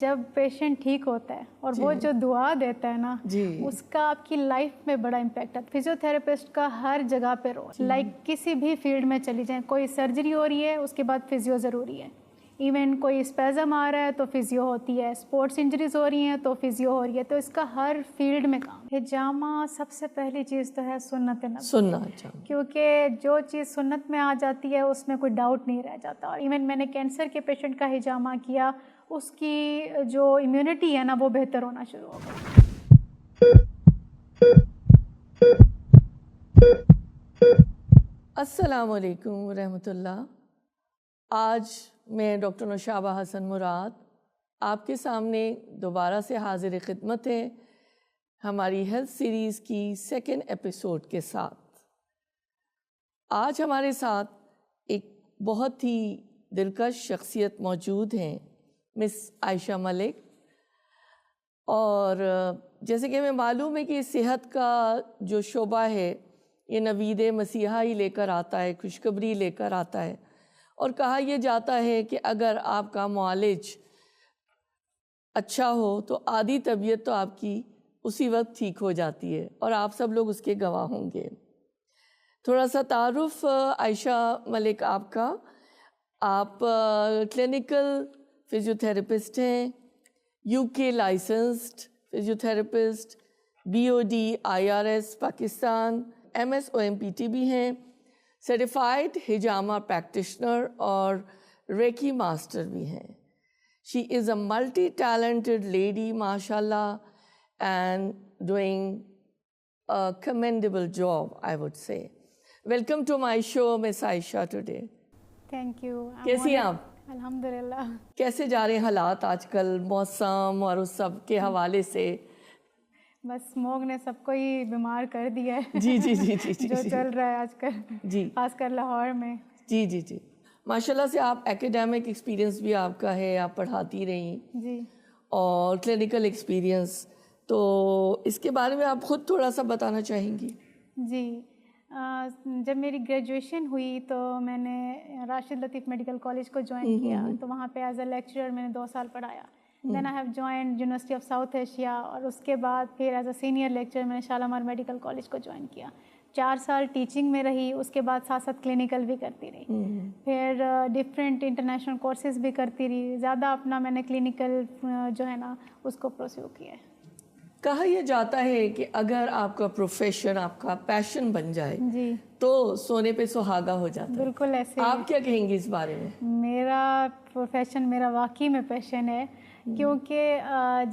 जब पेशेंट ठीक होता है और वो जो दुआ देता है ना उसका आपकी लाइफ में बड़ा इम्पैक्ट है। फिजियोथेरेपिस्ट का हर जगह पे रोल, लाइक किसी भी फील्ड में चली जाए, कोई सर्जरी हो रही है उसके बाद फिजियो ज़रूरी है, इवन कोई स्पेज़म आ रहा है तो फिजियो होती है, स्पोर्ट्स इंजरीज हो रही हैं तो फिजियो हो रही है, तो इसका हर फील्ड में काम। हिजामा सबसे पहली चीज़ तो है सुन्नत नबी, सुन्ना, क्योंकि जो चीज़ सुन्नत में आ जाती है उसमें कोई डाउट नहीं रह जाता। और इवन मैंने कैंसर के पेशेंट का हिजामा किया, उसकी जो इम्यूनिटी है ना वो बेहतर होना शुरू हो गई। अस्सलाम वालेकुम रहमतुल्लाह। आज मैं डॉक्टर नौशाबा हसन मुराद आपके सामने दोबारा से हाजिर खिदमत है हमारी हेल्थ सीरीज़ की सेकेंड एपिसोड के साथ। आज हमारे साथ एक बहुत ही दिलकश शख्सियत मौजूद हैं, मिस आयशा मलिक। और जैसे कि हमें मालूम है कि सेहत का जो शोबा है ये नवीद मसीहा ही लेकर आता है, खुशखबरी लेकर आता है। और कहा यह जाता है कि अगर आपका मुआलिज अच्छा हो तो आधी तबीयत तो आपकी उसी वक्त ठीक हो जाती है, और आप सब लोग उसके गवाह होंगे। थोड़ा सा तारुफ आयशा मलिक आपका, आप क्लिनिकल फिजियोथेरेपिस्ट हैं, UK licensed physiotherapist, BOD IRS Pakistan, MSOMPT भी हैं, सर्टिफाइड हिजामा प्रैक्टिशनर और रेकी मास्टर भी हैं। She is a multi talented lady माशाल्लाह, and doing a commendable job, I would say. Welcome to my show, Miss Aisha, today. Thank you. कैसी हैं आप? अल्हम्दुलिल्लाह। कैसे जा रहे हैं हालात आजकल, मौसम और उस सब के हवाले से? बस स्मोक ने सबको ही बीमार कर दिया है। जी जी जी जी जी जो जी, चल रहा है आजकल जी खासकर लाहौर में। जी जी जी। माशाल्लाह से आप एकेडमिक एक्सपीरियंस भी आपका है, आप पढ़ाती रही जी, और क्लिनिकल एक्सपीरियंस, तो इसके बारे में आप खुद थोड़ा सा बताना चाहेंगी? जी। जब मेरी ग्रेजुएशन हुई तो मैंने राशिद लतीफ़ मेडिकल कॉलेज को ज्वाइन किया, तो वहाँ पे एज अ लेक्चरर मैंने 2 साल पढ़ाया। Then I have joined University of South Asia, और उसके बाद फिर एज अ सीनियर लेक्चरर मैंने शालामार मेडिकल कॉलेज को ज्वाइन किया। 4 साल टीचिंग में रही, उसके बाद साथ साथ क्लिनिकल भी करती रही, फिर डिफरेंट इंटरनेशनल कोर्सेज भी करती रही। ज़्यादा अपना मैंने क्लिनिकल जो है ना उसको प्रोस्यू किया है। कहा यह जाता है कि अगर आपका प्रोफेशन आपका पैशन बन जाए जी, तो सोने पे सुहागा हो जाता है। बिल्कुल ऐसे आप क्या कहेंगी इस बारे में? मेरा प्रोफेशन मेरा वाकई में पैशन है, क्योंकि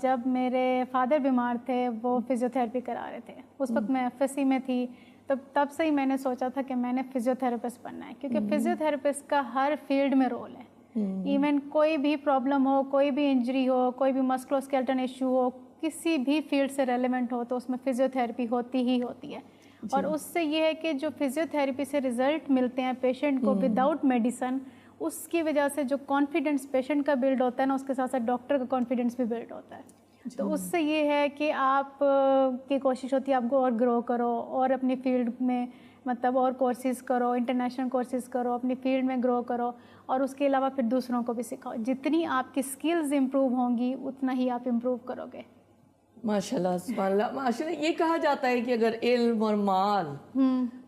जब मेरे फादर बीमार थे वो फिजियोथेरेपी करा रहे थे, उस वक्त मैं FSC में थी, तब से ही मैंने सोचा था कि मैंने फिजियोथेरेपिस्ट बनना है, क्योंकि फिजियोथेरेपिस्ट का हर फील्ड में रोल है। इवन कोई भी प्रॉब्लम हो, कोई भी इंजरी हो, कोई भी मस्कुलोस्केलेटल इशू हो, किसी भी फील्ड से रेलेवेंट हो तो उसमें फिजियोथेरेपी होती ही होती है। और उससे ये है कि जो फिजियोथेरेपी से रिज़ल्ट मिलते हैं पेशेंट को विदाउट मेडिसन, उसकी वजह से जो कॉन्फिडेंस पेशेंट का बिल्ड होता है ना, उसके साथ साथ डॉक्टर का कॉन्फिडेंस भी बिल्ड होता है। तो उससे ये है कि आप की कोशिश होती है आपको और ग्रो करो, और अपनी फील्ड में मतलब और कोर्सेज़ करो, इंटरनेशनल कोर्सेज़ करो, अपनी फील्ड में ग्रो करो, और उसके अलावा फिर दूसरों को भी सिखाओ। जितनी आपकी स्किल्स इम्प्रूव होंगी उतना ही आप इम्प्रूव करोगे। माशाल्लाह सुभानअल्लाह। माशाल्लाह ये कहा जाता है कि अगर इल्म और माल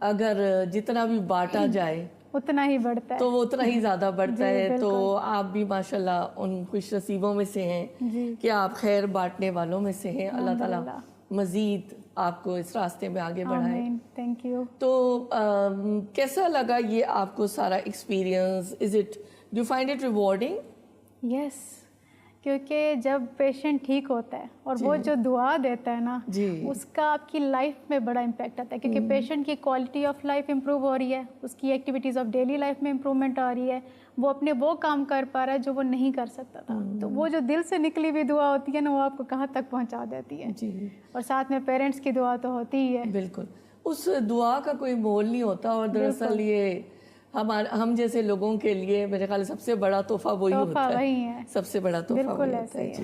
अगर जितना भी बांटा जाए उतना ही बढ़ता है, तो वो उतना ही ज़्यादा बढ़ता है। तो बिल्कुल। आप भी माशाल्लाह उन खुश नसीबों में से हैं कि आप खैर बांटने वालों में से हैं। अल्लाह ताला मज़ीद आपको इस रास्ते में आगे बढ़ाए। Thank you. तो कैसा लगा ये आपको सारा experience? Is it, do you find it rewarding? Yes, क्योंकि जब पेशेंट ठीक होता है और वो जो दुआ देता है ना उसका आपकी लाइफ में बड़ा इम्पैक्ट आता है, क्योंकि पेशेंट की क्वालिटी ऑफ लाइफ इम्प्रूव हो रही है, उसकी एक्टिविटीज़ ऑफ डेली लाइफ में इम्प्रूवमेंट आ रही है, वो अपने वो काम कर पा रहा है जो वो नहीं कर सकता था। तो वो जो दिल से निकली हुई दुआ होती है ना, वो आपको कहाँ तक पहुँचा देती है। और साथ में पेरेंट्स की दुआ तो होती ही है। बिल्कुल, उस दुआ का कोई मोल नहीं होता, और दरअसल ये हम जैसे लोगों के लिए मेरे ख्याल सबसे बड़ा तोहफा वही होता है। सबसे बड़ा तोहफा वही होता है।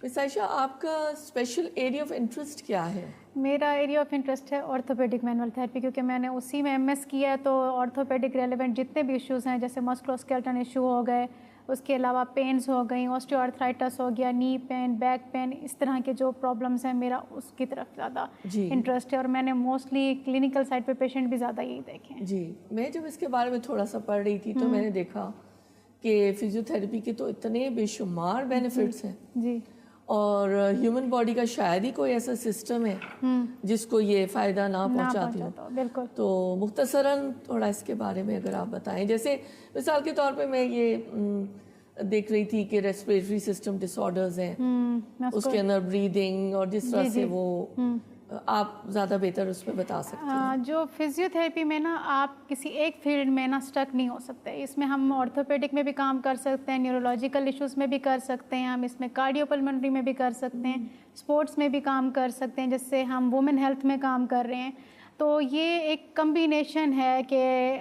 मिस आयशा, आपका स्पेशल एरिया ऑफ इंटरेस्ट क्या है? मेरा एरिया ऑफ इंटरेस्ट है ऑर्थोपेडिक मैनुअल थेरेपी, क्योंकि मैंने उसी में MS किया है। तो ऑर्थोपेडिक रेलेवेंट जितने भी इश्यूज़ हैं, जैसे मस्कुलोस्केलेटल इशू हो गए, उसके अलावा पेन्स हो गई, ऑस्टियोआर्थराइटिस हो गया, नी पेन, बैक पेन, इस तरह के जो प्रॉब्लम्स हैं मेरा उसकी तरफ ज़्यादा इंटरेस्ट है और मैंने मोस्टली क्लिनिकल साइड पे पेशेंट भी ज़्यादा यही देखे हैं। जी, मैं जब इसके बारे में थोड़ा सा पढ़ रही थी तो मैंने देखा कि फिजियोथेरेपी के तो इतने बेशुमार बेनिफिट्स हैं जी, और ह्यूमन बॉडी का शायद ही कोई ऐसा सिस्टम है जिसको ये फ़ायदा ना पहुंचाती हो। बिल्कुल। तो मुख्तसरन थोड़ा इसके बारे में अगर आप बताएं, जैसे मिसाल के तौर पे मैं ये देख रही थी कि रेस्पिरेटरी सिस्टम डिसऑर्डर्स हैं, उसके अंदर ब्रीदिंग और जिस तरह से वो आप ज़्यादा बेहतर उसमें बता सकते हैं। जो फिजियोथेरेपी में ना आप किसी एक फील्ड में ना स्टक नहीं हो सकते। इसमें हम ऑर्थोपेडिक में भी काम कर सकते हैं, न्यूरोलॉजिकल इश्यूज़ में भी कर सकते हैं, हम इसमें कार्डियोपल्मोनरी में भी कर सकते हैं, स्पोर्ट्स में भी काम कर सकते हैं, जैसे हम वुमेन हेल्थ में काम कर रहे हैं। तो ये एक कम्बिनेशन है कि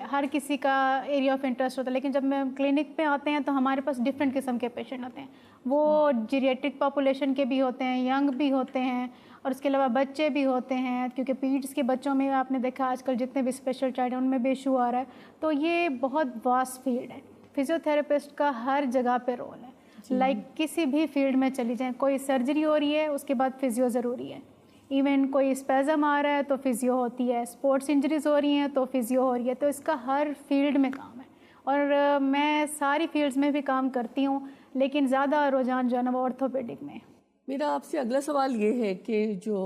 हर किसी का एरिया ऑफ इंटरेस्ट होता है। लेकिन जब मैं क्लिनिक पे आते हैं तो हमारे पास डिफरेंट किस्म के पेशेंट होते हैं। वो जीरियाट्रिक पॉपुलेशन के भी होते हैं, यंग भी होते हैं और उसके अलावा बच्चे भी होते हैं, क्योंकि पीड्स के बच्चों में आपने देखा आजकल जितने भी स्पेशल चाइल्ड हैं उनमें भी इशू आ रहा है। तो ये बहुत वास्ट फील्ड है। फिजियोथेरेपिस्ट का हर जगह पे रोल है। लाइक किसी भी फील्ड में चली जाएँ, कोई सर्जरी हो रही है उसके बाद फिजियो ज़रूरी है, इवन कोई स्पेज़म आ रहा है तो फिजियो होती है, स्पोर्ट्स इंजरीज़ हो रही हैं तो फिजियो हो रही है। तो इसका हर फील्ड में काम है और मैं सारी फील्ड्स में भी काम करती हूँ, लेकिन ज़्यादा रुझान जो है ना वो ऑर्थोपेडिक में। मेरा आपसे अगला सवाल ये है कि जो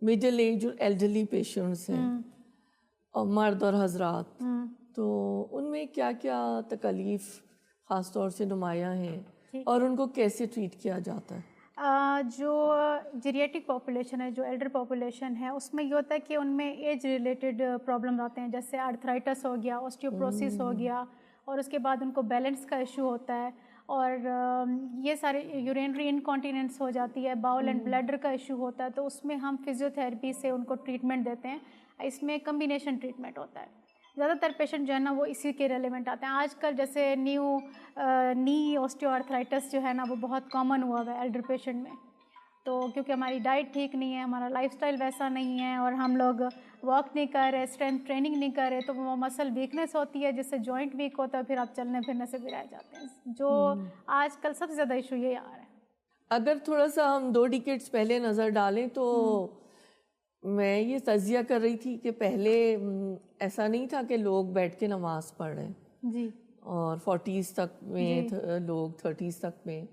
मिडिल एज और एल्डरली पेशेंट्स हैं और मर्द और हजरात, तो उनमें क्या क्या तकलीफ़ ख़ास तौर से नुमायाँ हैं और उनको कैसे ट्रीट किया जाता है? जो जीरियाट्रिक पॉपुलेशन है, जो एल्डर पॉपुलेशन है, उसमें ये होता है कि उनमें एज रिलेटेड प्रॉब्लम आते हैं, जैसे आर्थराइटिस हो गया, ऑस्टियोपोरोसिस हो गया और उसके बाद उनको बैलेंस का इशू होता है और ये सारे यूरिनरी इनकॉन्टिनेंस हो जाती है, बाउल एंड ब्लैडर का इशू होता है। तो उसमें हम फिजियोथेरेपी से उनको ट्रीटमेंट देते हैं। इसमें कम्बिनेशन ट्रीटमेंट होता है। ज़्यादातर पेशेंट जो है ना वो इसी के रेलेवेंट आते हैं। आजकल जैसे नी ऑस्टियोआर्थराइटिस जो है ना वो बहुत कॉमन हुआ है एल्डर पेशेंट में। तो क्योंकि हमारी डाइट ठीक नहीं है, हमारा लाइफस्टाइल वैसा नहीं है और हम लोग वॉक नहीं कर रहे, स्ट्रेंथ ट्रेनिंग नहीं कर रहे, तो वो मसल वीकनेस होती है जिससे जॉइंट वीक होता है, फिर आप चलने फिरने से भी रह जाते हैं। जो आजकल सबसे ज़्यादा इशू ये आ रहा है। अगर थोड़ा सा हम 2 डिकेड्स पहले नज़र डालें तो मैं ये तज़िया कर रही थी कि पहले ऐसा नहीं था कि लोग बैठ के नमाज़ पढ़ रहे हैं जी, और 40s तक में लोग 30s तक में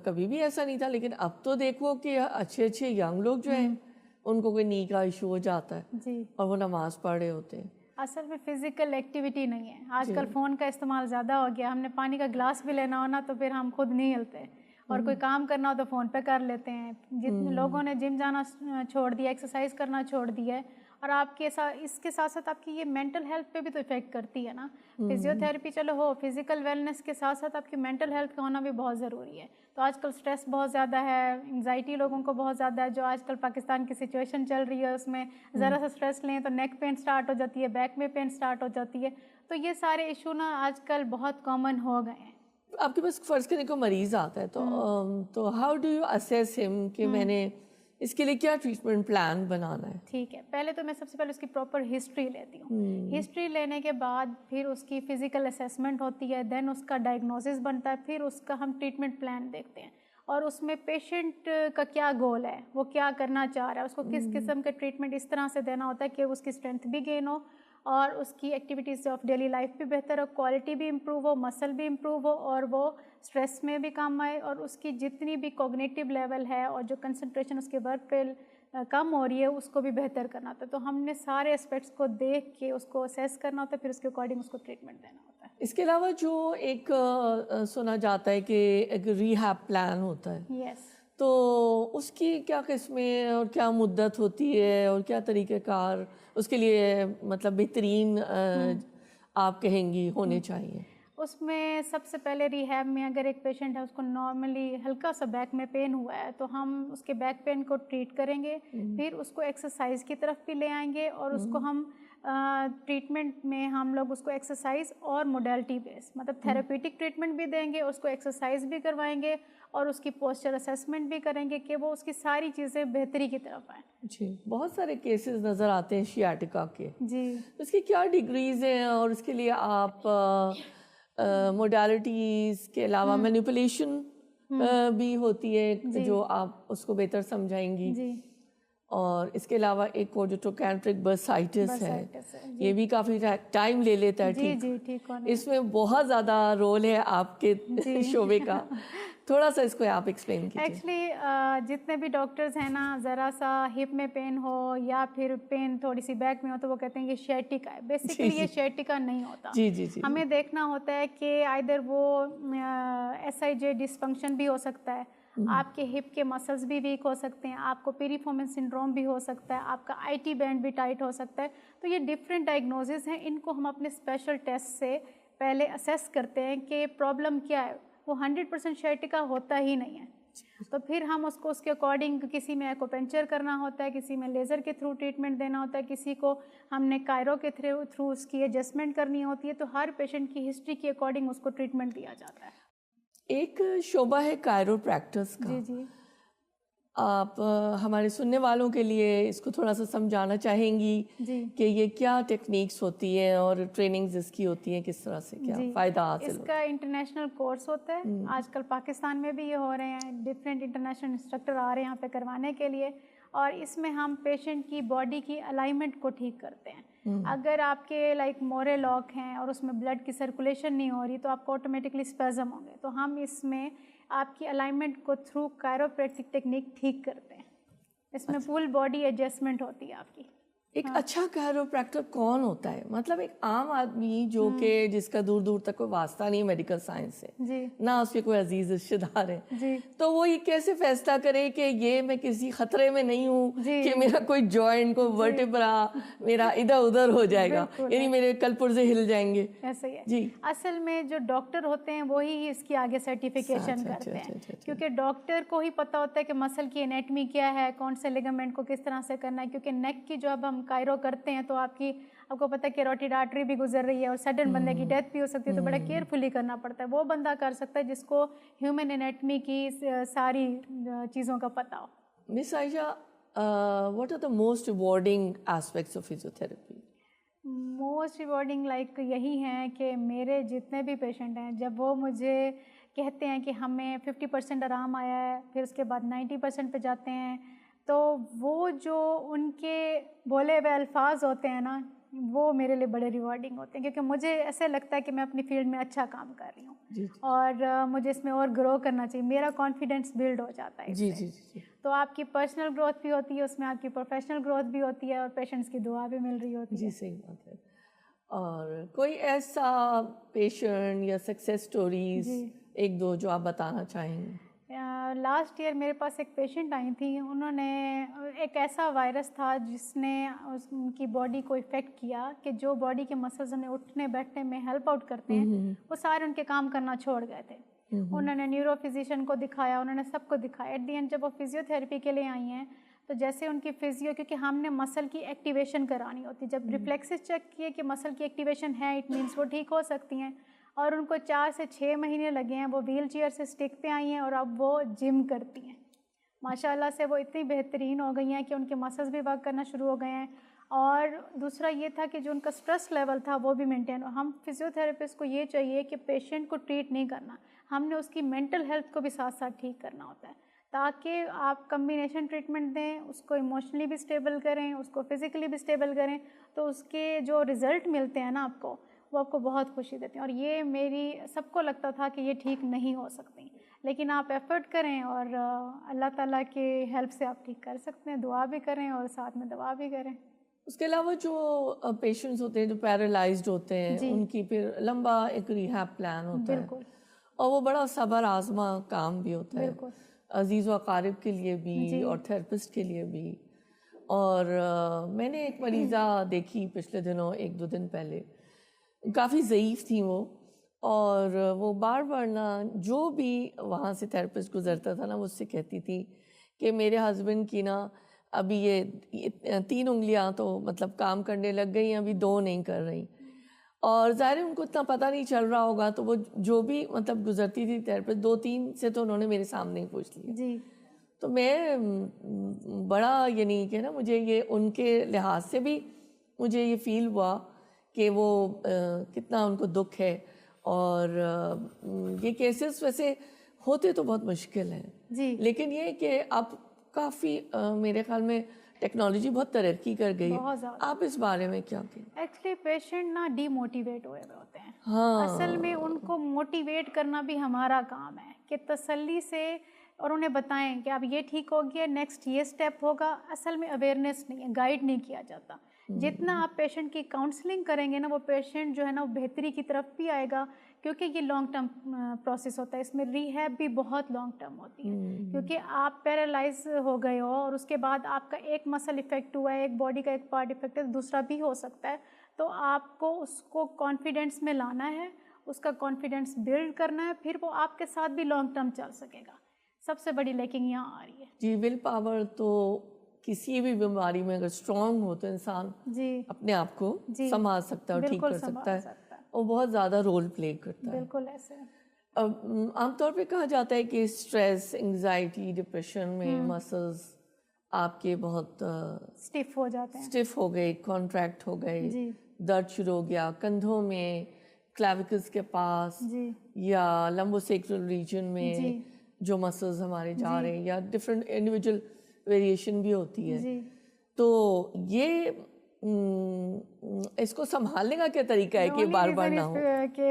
कभी भी ऐसा नहीं था। लेकिन अब तो देखो कि अच्छे अच्छे यंग लोग जो हैं उनको कोई नी का इशू हो जाता है जी, और वो नमाज़ पढ़ रहे होते हैं। असल में फिजिकल एक्टिविटी नहीं है। आजकल फ़ोन का इस्तेमाल ज़्यादा हो गया। हमने पानी का गिलास भी लेना हो ना तो फिर हम खुद नहीं हिलते और कोई काम करना हो तो फ़ोन पे कर लेते हैं। जितने लोगों ने जिम जाना छोड़ दिया, एक्सरसाइज करना छोड़ दिया है और आपके साथ इसके साथ साथ आपकी ये मेंटल हेल्थ पे भी तो इफ़ेक्ट करती है ना। फिजियोथेरेपी चलो हो, फिजिकल वेलनेस के साथ साथ आपकी मेंटल हेल्थ का होना भी बहुत ज़रूरी है। तो आजकल स्ट्रेस बहुत ज़्यादा है, एंग्जाइटी लोगों को बहुत ज़्यादा है। जो आजकल पाकिस्तान की सिचुएशन चल रही है उसमें ज़रा सा स्ट्रेस लें तो नेक पेन स्टार्ट हो जाती है, बैक में पेन स्टार्ट हो जाती है। तो ये सारे इशू ना आजकल बहुत कॉमन हो गए हैं। आपके पास फ़र्ज़ करें को मरीज़ आता है तो how do you assess him कि मैंने इसके लिए क्या ट्रीटमेंट प्लान बनाना है? ठीक है, पहले तो मैं सबसे पहले उसकी प्रॉपर हिस्ट्री लेती हूँ। हिस्ट्री लेने के बाद फिर उसकी फ़िज़िकल असेसमेंट होती है, देन उसका डायग्नोसिस बनता है, फिर उसका हम ट्रीटमेंट प्लान देखते हैं और उसमें पेशेंट का क्या गोल है, वो क्या करना चाह रहा है, उसको किस किस्म का ट्रीटमेंट इस तरह से देना होता है कि उसकी स्ट्रेंथ भी गेन हो और उसकी एक्टिविटीज़ ऑफ डेली लाइफ भी बेहतर हो, क्वालिटी भी इम्प्रूव हो, मसल भी इम्प्रूव हो और वो स्ट्रेस में भी काम आए और उसकी जितनी भी कॉग्निटिव लेवल है और जो कंसंट्रेशन उसके वर्क पे कम हो रही है उसको भी बेहतर करना होता है। तो हमने सारे एस्पेक्ट्स को देख के उसको असेस करना होता है, फिर उसके अकॉर्डिंग उसको ट्रीटमेंट देना होता है। इसके अलावा जो एक सुना जाता है कि एक रिहैब प्लान होता है, यस, तो उसकी क्या किस्में और क्या मुद्दत होती है और क्या तरीक़ेकार उसके लिए मतलब बेहतरीन आप कहेंगी होने चाहिए? उसमें सबसे पहले रिहैब में अगर एक पेशेंट है उसको नॉर्मली हल्का सा बैक में पेन हुआ है तो हम उसके बैक पेन को ट्रीट करेंगे, फिर उसको एक्सरसाइज की तरफ भी ले आएंगे और उसको हम ट्रीटमेंट में हम लोग उसको एक्सरसाइज और मोडेलिटी बेस मतलब थेरेप्यूटिक ट्रीटमेंट भी देंगे, उसको एक्सरसाइज भी करवाएंगे और उसकी पोस्चर असेसमेंट भी करेंगे कि वो उसकी सारी चीज़ें बेहतरी की तरफ आएँ। जी, बहुत सारे केसेस नज़र आते हैं शियाटिका के। जी, उसकी क्या डिग्रीज़ हैं और उसके लिए आप मोडालिटीज़ के अलावा मैनिपुलेशन भी होती है जो आप उसको बेहतर समझाएंगी जी। और इसके अलावा एक और जो ट्रोकैंट्रिक बर्साइटिस है, जी। ये भी काफ़ी टाइम ले लेता है जी जी ठीक होने। इसमें बहुत ज़्यादा रोल है आपके शोबे का, थोड़ा सा इसको आप एक्सप्लेन कीजिए। एक्चुअली जितने भी डॉक्टर्स हैं ना, ज़रा सा हिप में पेन हो या फिर पेन थोड़ी सी बैक में हो तो वो कहते हैं ये शेटिका है। बेसिकली ये शेटिका नहीं होता। जी जी जी। हमें देखना होता है कि आइदर वो SIJ डिसफंक्शन भी हो सकता है, आपके हिप के मसल्स भी वीक हो सकते हैं, आपको पेरिफोर्मन सिंड्रोम भी हो सकता है, आपका IT बैंड भी टाइट हो सकता है। तो ये डिफरेंट डायग्नोसिस हैं, इनको हम अपने स्पेशल टेस्ट से पहले असेस करते हैं कि प्रॉब्लम क्या है। वो 100% शेटिका होता ही नहीं है, तो फिर हम उसको उसके अकॉर्डिंग किसी में एक्यूपंक्चर करना होता है, किसी में लेज़र के थ्रू ट्रीटमेंट देना होता है, किसी को हमने कायरो के थ्रू उसकी एडजस्टमेंट करनी होती है। तो हर पेशेंट की हिस्ट्री के अकॉर्डिंग उसको ट्रीटमेंट दिया जाता है। एक शोबा है कायरोप्रैक्टिस का। जी जी। आप हमारे सुनने वालों के लिए इसको थोड़ा सा समझाना चाहेंगी जी। कि ये क्या टेक्निक्स होती हैं और ट्रेनिंग्स इसकी होती हैं, किस तरह से क्या फ़ायदा हासिल होता इसका इंटरनेशनल कोर्स होता है। आजकल पाकिस्तान में भी ये हो रहे हैं, डिफरेंट इंटरनेशनल इंस्ट्रक्टर आ रहे हैं यहाँ पे करवाने के लिए। और इसमें हम पेशेंट की बॉडी की अलाइनमेंट को ठीक करते हैं। अगर आपके लाइक मोरे लॉक हैं और उसमें ब्लड की सर्कुलेशन नहीं हो रही तो आपको ऑटोमेटिकली स्पेज़म होंगे, तो हम इसमें आपकी अलाइनमेंट को थ्रू कायरोप्रैक्टिक टेक्निक ठीक करते हैं। इसमें फुल बॉडी एडजस्टमेंट होती है आपकी। एक अच्छा कायरोप्रैक्टर कौन होता है? मतलब एक आम आदमी जो कि जिसका दूर दूर तक कोई वास्ता नहीं मेडिकल साइंस से, जी। ना उसके कोई अजीज रिश्तेदार है, जी। तो वो ये कैसे फैसला करे कि ये मैं किसी खतरे में नहीं हूँ कि मेरा कोई जॉइंट को वर्टेब्रा मेरा इधर उधर हो जाएगा, यानी मेरे कल पुर्जे हिल जाएंगे? ऐसा ही है जी। असल में जो डॉक्टर होते हैं वही इसकी आगे सर्टिफिकेशन करते हैं, क्योंकि डॉक्टर को ही पता होता है कि मसल की एनेटमी क्या है, कौन से लिगामेंट को किस तरह से करना है। क्योंकि नेक की जो अब हम कायरो करते हैं तो आपको पता है कैरोटिड आर्टरी भी गुजर रही है और सडन बंदे की डेथ भी हो सकती है, तो बड़ा केयरफुली करना पड़ता है। वो बंदा कर सकता है जिसको ह्यूमन एनेटमी की सारी चीज़ों का पता हो। Miss Ayesha, what are the most rewarding aspects of physiotherapy? Most rewarding like यही हैं कि मेरे जितने भी पेशेंट हैं, जब वो मुझे कहते हैं कि हमें 50% आराम आया है, फिर उसके बाद 90% पे जाते हैं, तो वो जो उनके बोले हुए अल्फाज होते हैं ना, वो मेरे लिए बड़े रिवॉर्डिंग होते हैं। क्योंकि मुझे ऐसे लगता है कि मैं अपनी फील्ड में अच्छा काम कर रही हूँ और मुझे इसमें और ग्रो करना चाहिए, मेरा कॉन्फिडेंस बिल्ड हो जाता है जी जी जी। तो आपकी पर्सनल ग्रोथ भी होती है उसमें, आपकी प्रोफेशनल ग्रोथ भी होती है और पेशेंट्स की दुआ भी मिल रही होती है। जी सही बात है। और कोई ऐसा पेशेंट या सक्सेस स्टोरीज एक दो जो आप बताना चाहेंगे? लास्ट ईयर मेरे पास एक पेशेंट आई थी, उन्होंने एक ऐसा वायरस था जिसने उनकी बॉडी को इफ़ेक्ट किया कि जो बॉडी के मसल्स उन्हें उठने बैठने में हेल्प आउट करते हैं वो सारे उनके काम करना छोड़ गए थे। उन्होंने न्यूरो फिजिशियन को दिखाया, उन्होंने सबको दिखाया। एट दी एंड जब वो फिजियोथेरेपी के लिए आई हैं तो जैसे उनकी फिजियो, क्योंकि हमने मसल की एक्टिवेशन करानी होती है, जब रिफ्लेक्सेस चेक किए कि मसल की एक्टिवेशन है, इट मीन्स वो ठीक हो सकती हैं। और उनको 4 से 6 महीने लगे हैं, वो व्हील चेयर से स्टिक पे आई हैं और अब वो जिम करती हैं। माशाल्लाह से वो इतनी बेहतरीन हो गई हैं कि उनके मसल्स भी वर्क करना शुरू हो गए हैं। और दूसरा ये था कि जो उनका स्ट्रेस लेवल था वो भी मेंटेन हो। हम फिजियोथेरेपिस्ट को ये चाहिए कि पेशेंट को ट्रीट नहीं करना, हमने उसकी मेंटल हेल्थ को भी साथ साथ ठीक करना होता है, ताकि आप कम्बिनेशन ट्रीटमेंट दें, उसको इमोशनली भी स्टेबल करें, उसको फिज़िकली भी स्टेबल करें, तो उसके जो रिज़ल्ट मिलते हैं ना आपको, वो आपको बहुत खुशी देते हैं। और ये मेरी सबको लगता था कि ये ठीक नहीं हो सकती, लेकिन आप एफ़र्ट करें और अल्लाह ताला की हेल्प से आप ठीक कर सकते हैं। दुआ भी करें और साथ में दवा भी करें। उसके अलावा जो पेशेंट्स होते हैं जो पैरालाइज्ड होते हैं, उनकी फिर लंबा एक रिहैब प्लान होता है और वो बड़ा सब्र आज़मा काम भी होता है, अजीज़ व अकारिब के लिए भी और थेरेपिस्ट के लिए भी। और मैंने एक मरीज़ा देखी पिछले दिनों, 1-2 दिन पहले, काफ़ी ज़ईफ़ थी वो, और वो बार बार ना जो भी वहाँ से थेरेपिस्ट गुज़रता था ना, वो उससे कहती थी कि मेरे हस्बैंड की ना अभी ये 3 उंगलियाँ तो मतलब काम करने लग गई, अभी 2 नहीं कर रही। और ज़ाहिर है उनको इतना पता नहीं चल रहा होगा, तो वो जो भी मतलब गुज़रती थी थेरेपिस्ट, 2-3 से तो उन्होंने मेरे सामने ही पूछ लिया जी। तो मैं बड़ा यानी कि ना मुझे ये उनके लिहाज से भी मुझे ये फ़ील हुआ कि वो कितना उनको दुख है और ये केसेस वैसे होते तो बहुत मुश्किल हैं जी, लेकिन ये कि अब काफ़ी मेरे ख्याल में टेक्नोलॉजी बहुत तरक्की कर गई है। बहुत ज़्यादा। आप इस बारे में क्या कहें? एक्चुअली पेशेंट ना डीमोटिवेट हुए हुए होते हैं। हाँ, असल में उनको मोटिवेट करना भी हमारा काम है कि तसल्ली से और उन्हें बताएं कि अब ये ठीक हो गया, नेक्स्ट ये स्टेप होगा। असल में अवेयरनेस नहीं है, गाइड नहीं किया जाता। जितना आप पेशेंट की काउंसलिंग करेंगे ना, वो पेशेंट जो है ना वो बेहतरी की तरफ भी आएगा, क्योंकि ये लॉन्ग टर्म प्रोसेस होता है। इसमें रिहैब भी बहुत लॉन्ग टर्म होती है, क्योंकि आप पैरालाइज हो गए हो और उसके बाद आपका एक मसल इफेक्ट हुआ है, एक बॉडी का एक पार्ट इफेक्ट है, दूसरा भी हो सकता है। तो आपको उसको कॉन्फिडेंस में लाना है, उसका कॉन्फिडेंस बिल्ड करना है, फिर वो आपके साथ भी लॉन्ग टर्म चल सकेगा। सबसे बड़ी लैकिंग यहाँ आ रही है। जी, विल पावर तो किसी भी बीमारी में अगर स्ट्रांग हो तो इंसान जी अपने आप को जी, संभाल सकता है और ठीक बिल्कुल कर सकता संभाल है सकता है, और बहुत ज़्यादा रोल प्ले करता है। बिल्कुल ऐसे। अब आमतौर पे कहा जाता है कि स्ट्रेस, एंजाइटी, डिप्रेशन में मसल्स आपके बहुत स्टिफ हो जाते हैं। स्टिफ हो गए, कॉन्ट्रैक्ट हो गए, जी दर्द शुरू हो गया कंधों में, क्लैविकल्स के पास जी या लंबोसेक्रल रीजन में जी जो मसल्स हमारे जा रहे हैं, या डिफरेंट इंडिविजुअल वेरिएशन भी होती है। जी। तो ये इसको संभालने का क्या तरीका है कि बार बार ना हो? कि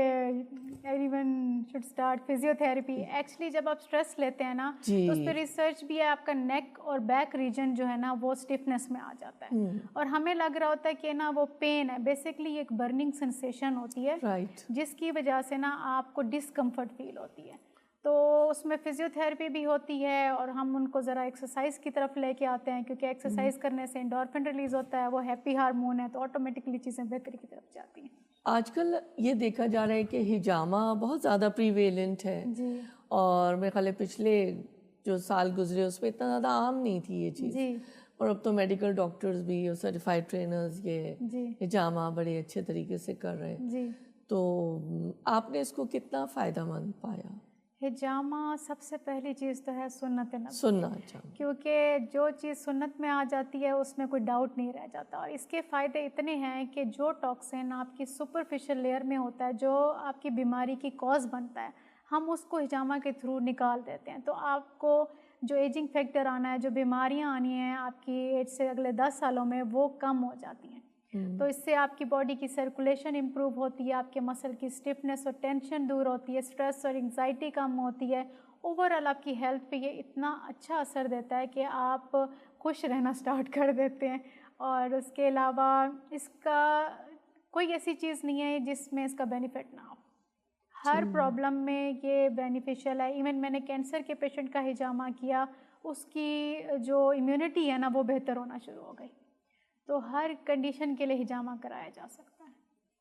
everyone should start physiotherapy. Actually जब आप स्ट्रेस लेते हैं ना, जी। तो उस पर रिसर्च भी है, आपका नेक और बैक रीजन जो है ना वो स्टिफनेस में आ जाता है। और हमें लग रहा होता है कि ना वो पेन है, बेसिकली एक बर्निंग सेंसेशन होती है, राइट। जिसकी वजह से ना आपको डिस्कम्फर्ट फील होती है। तो उसमें फिजियोथेरेपी भी होती है और हम उनको ज़रा एक्सरसाइज की तरफ लेके आते हैं, क्योंकि एक्सरसाइज करने से एंडोर्फिन रिलीज होता है, वो हैप्पी हार्मोन है, तो ऑटोमेटिकली चीज़ें बेहतरी की तरफ जाती हैं। आजकल ये देखा जा रहा है कि हिजामा बहुत ज़्यादा प्रीवेलेंट है जी और मेरे ख्याल है पिछले जो साल गुजरे उसमें इतना ज़्यादा आम नहीं थी ये चीज़। जी और अब तो मेडिकल डॉक्टर्स भी और सर्टिफाइड ट्रेनर्स ये जी हिजामा बड़े अच्छे तरीके से कर रहे हैं। जी। तो आपने इसको कितना फ़ायदेमंद पाया? हिजामा सबसे पहली चीज़ तो है सुन्नत नबवी, सुनना चाहूँ। क्योंकि जो चीज़ सुन्नत में आ जाती है उसमें कोई डाउट नहीं रह जाता। और इसके फ़ायदे इतने हैं कि जो टॉक्सिन आपकी सुपरफिशियल लेयर में होता है, जो आपकी बीमारी की कॉज बनता है, हम उसको हिजामा के थ्रू निकाल देते हैं। तो आपको जो एजिंग फैक्टर आना है, जो बीमारियां आनी हैं आपकी एज से अगले 10 सालों में, वो कम हो जाती हैं। तो इससे आपकी बॉडी की सर्कुलेशन इम्प्रूव होती है, आपके मसल की स्टिफनेस और टेंशन दूर होती है, स्ट्रेस और एंग्जाइटी कम होती है। ओवरऑल आपकी हेल्थ पे ये इतना अच्छा असर देता है कि आप खुश रहना स्टार्ट कर देते हैं। और उसके अलावा इसका कोई ऐसी चीज़ नहीं है जिसमें इसका बेनिफिट ना हो। हर प्रॉब्लम में ये बेनिफिशियल है। इवन मैंने कैंसर के पेशेंट का हिजामा किया, उसकी जो इम्यूनिटी है ना वो बेहतर होना शुरू हो गई। तो हर कंडीशन के लिए हिजामा कराया जा सकता है।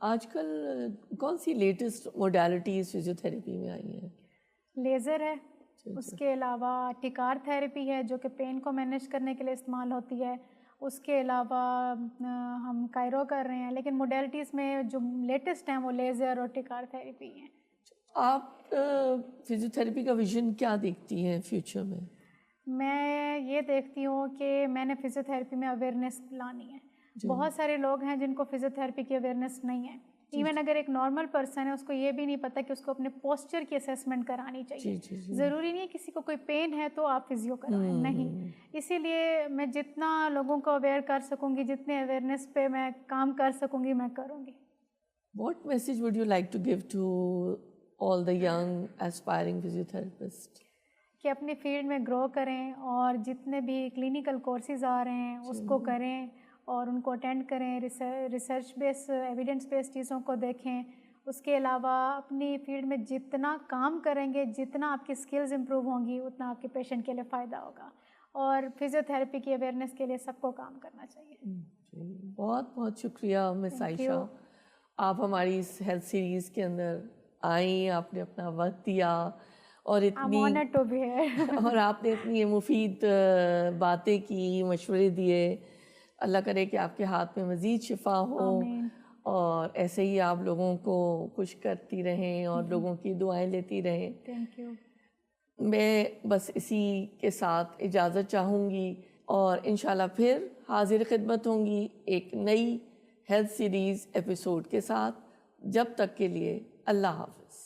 आजकल कौन सी लेटेस्ट मोडालिटीज़ फिजियोथेरेपी में आई हैं? लेज़र है, उसके अलावा टिकार थेरेपी है जो कि पेन को मैनेज करने के लिए इस्तेमाल होती है। उसके अलावा हम कायरो कर रहे हैं, लेकिन मोडालिटीज़ में जो लेटेस्ट हैं वो लेज़र और टिकार थेरेपी हैं। आप फिजियोथेरेपी का विजन क्या देखती हैं फ्यूचर में? मैं ये देखती हूँ कि मैंने फ़िज़ियोथेरेपी में अवेयरनेस लानी है। बहुत सारे लोग हैं जिनको फ़िज़ियोथेरेपी की अवेयरनेस नहीं है। इवन अगर एक नॉर्मल पर्सन है, उसको ये भी नहीं पता कि उसको अपने पोस्चर की असेसमेंट करानी चाहिए। ज़रूरी नहीं है किसी को कोई पेन है तो आप फिजियो कराएं, नहीं। इसीलिए मैं जितना लोगों को अवेयर कर सकूँगी, जितने अवेयरनेस पे मैं काम कर सकूँगी, मैं करूँगी। What message would you like to give to all the young aspiring physiotherapists? कि अपनी फील्ड में ग्रो करें और जितने भी क्लिनिकल कोर्सेज आ रहे हैं उसको करें और उनको अटेंड करें, रिसर्च बेस्ड एविडेंस बेस्ड चीज़ों को देखें। उसके अलावा अपनी फील्ड में जितना काम करेंगे, जितना आपकी स्किल्स इंप्रूव होंगी, उतना आपके पेशेंट के लिए फ़ायदा होगा। और फिजियोथेरेपी की अवेयरनेस के लिए सबको काम करना चाहिए। बहुत बहुत शुक्रिया मिस आयशा, आप हमारी इस हेल्थ सीरीज़ के अंदर आई, आपने अपना वक्त दिया और इतनी और आपने इतनी मुफीद बातें की, मशवरे दिए। अल्लाह करे कि आपके हाथ में मज़ीद शिफा हो और ऐसे ही आप लोगों को खुश करती रहें और लोगों की दुआएं लेती रहें। Thank you. मैं बस इसी के साथ इजाज़त चाहूँगी और इंशाल्लाह फिर हाजिर खिदमत होंगी एक नई हेल्थ सीरीज़ एपिसोड के साथ। जब तक के लिए अल्लाह हाफ़िज़।